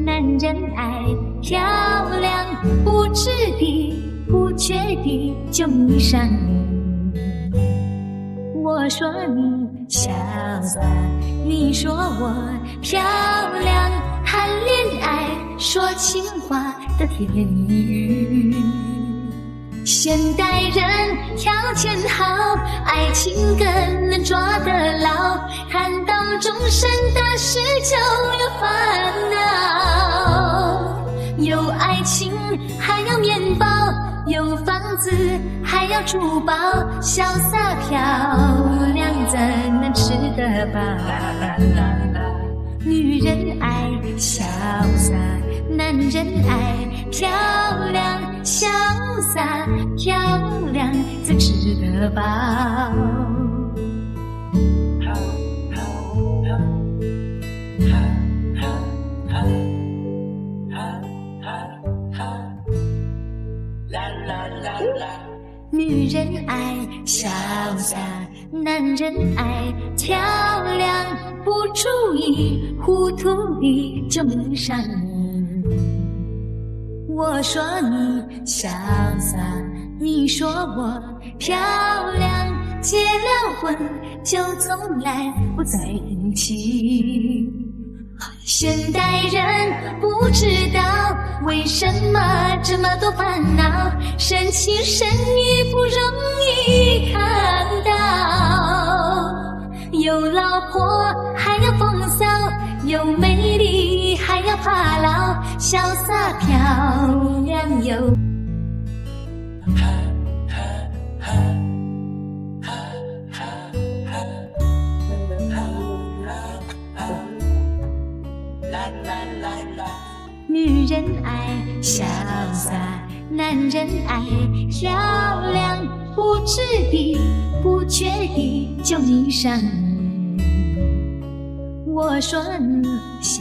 男人爱漂亮，不知地不觉地就迷上你。我说你潇洒，你说我漂亮，谈恋爱说情话的甜蜜语。现代人条件好，爱情更能抓得牢，看到终身大事就有烦恼。有爱情还要面包，有房子还要珠宝，潇洒漂亮怎能吃得饱？女人爱潇洒，男人爱漂亮，潇洒漂亮才吃得饱。女人爱潇洒，男人爱漂亮，不注意糊涂地就迷上你。我说你潇洒，你说我漂亮，结了婚就从来不在一起。现代人不知道为什么这么多烦恼，生情生意不容易看到。有老婆还要风骚，有美丽还要怕老，潇洒漂亮又女人爱潇洒，男人爱漂亮，不知地不觉地就迷上你。我说你潇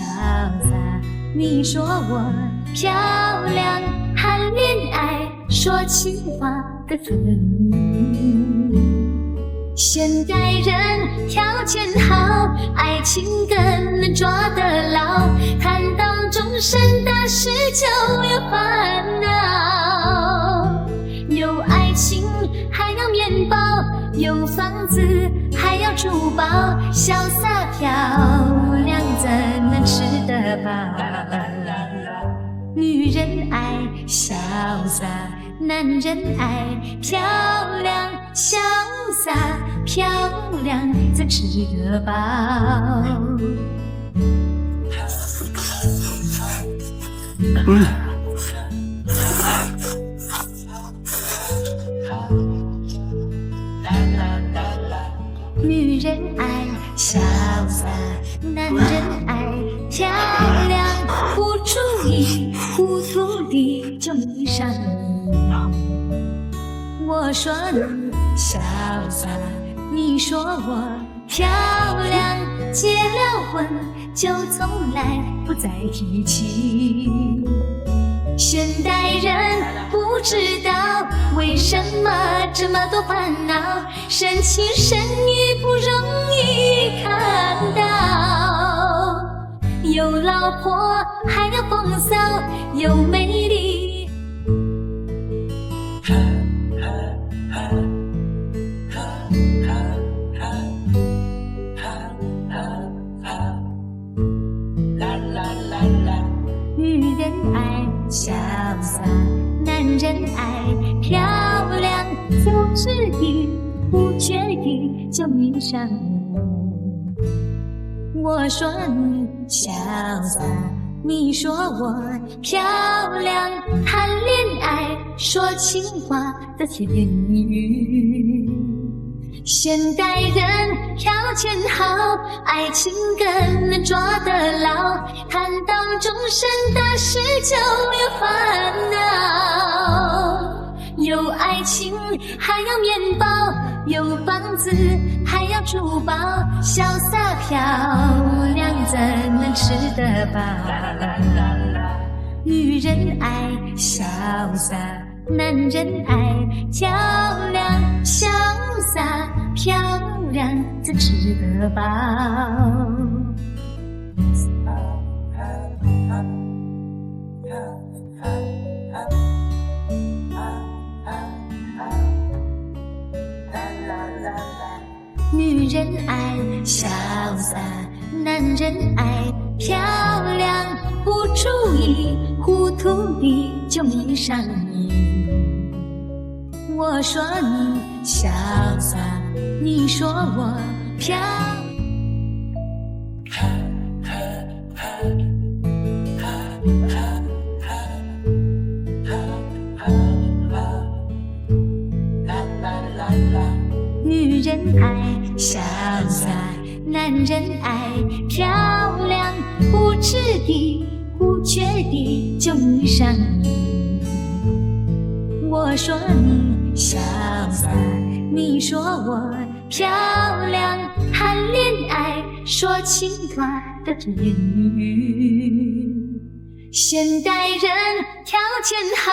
洒，你说我漂亮，谈恋爱说情话的甜蜜。现代人条件好，爱情更能抓得牢，看到终身大事就有烦恼。有爱情还要面包，有房子还要珠宝，潇洒漂亮怎能吃得饱？女人爱潇洒，男人爱漂亮，潇洒漂亮才吃得饱。女人爱潇洒，男人爱漂亮，不注意糊涂地就迷上你。我说你潇洒，你说我漂亮，结了婚就从来不在一起。现代人不知道为什么这么多烦恼，生情生意不容易看到。有老婆还要风骚，有美丽女人爱潇洒，男人爱漂亮，不知地不觉地就迷上你。我说你潇洒，你说我漂亮，谈恋爱说情话的甜蜜语。现代人条件好，爱情更能抓得牢，看到终身大事就有烦恼。有爱情还要面包，有房子还要珠宝，潇洒漂亮怎能吃得饱？女人爱潇洒，男人爱漂亮，潇洒漂亮才吃得饱。女人爱潇洒，男人爱漂亮，不注意糊涂地就迷上你。我说你潇洒，你说我漂亮。女人爱潇洒，男人爱漂亮，不知地不觉地就迷上你。我说你潇洒，你说我漂亮，谈恋爱说情话的甜语。现代人条件好，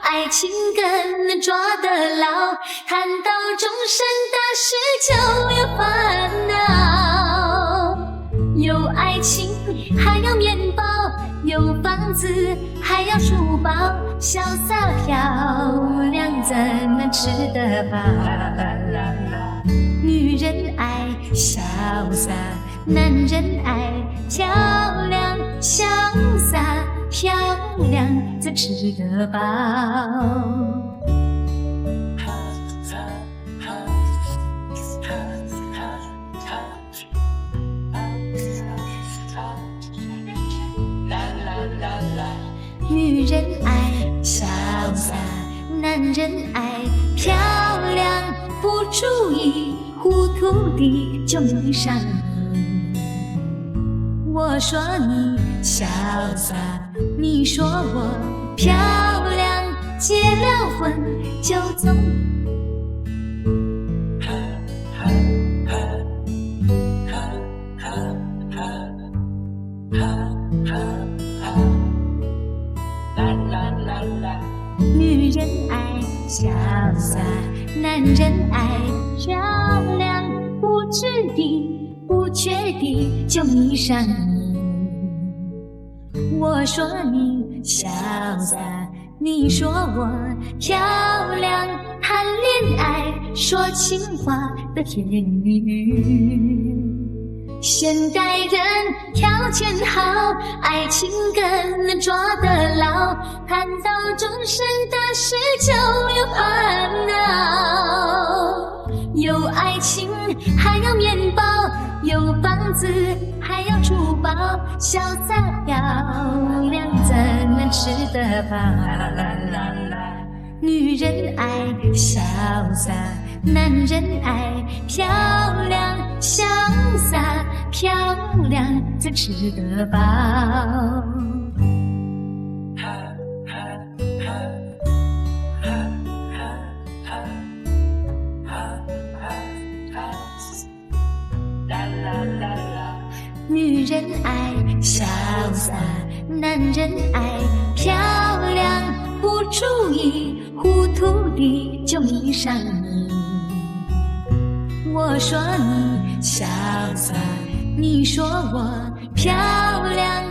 爱情更抓得牢，谈到终身大事就有烦恼。有爱情还要面包，有房子还要书包，潇洒漂亮怎能吃得饱？女人爱潇洒，男人爱漂亮，潇洒漂亮则吃得饱。女人爱潇洒，男人爱漂亮，不注意糊涂地就迷上你。我说你潇洒，你说我漂亮，结了婚就走。女人爱潇洒，男人爱漂亮，不知地不觉地就迷上你。我说你潇洒，你说我漂亮，谈恋爱说情话的甜语。现代人条件好，爱情更抓得牢，谈到终身大事就有烦恼。有爱情还要面包，有房子还要珠宝，潇洒漂亮怎能吃得饱？女人爱潇洒，男人爱漂亮，潇洒漂亮则吃得饱。女人爱潇洒，男人爱漂亮，不注意糊涂地就迷上你。我说你潇洒，你说我漂亮，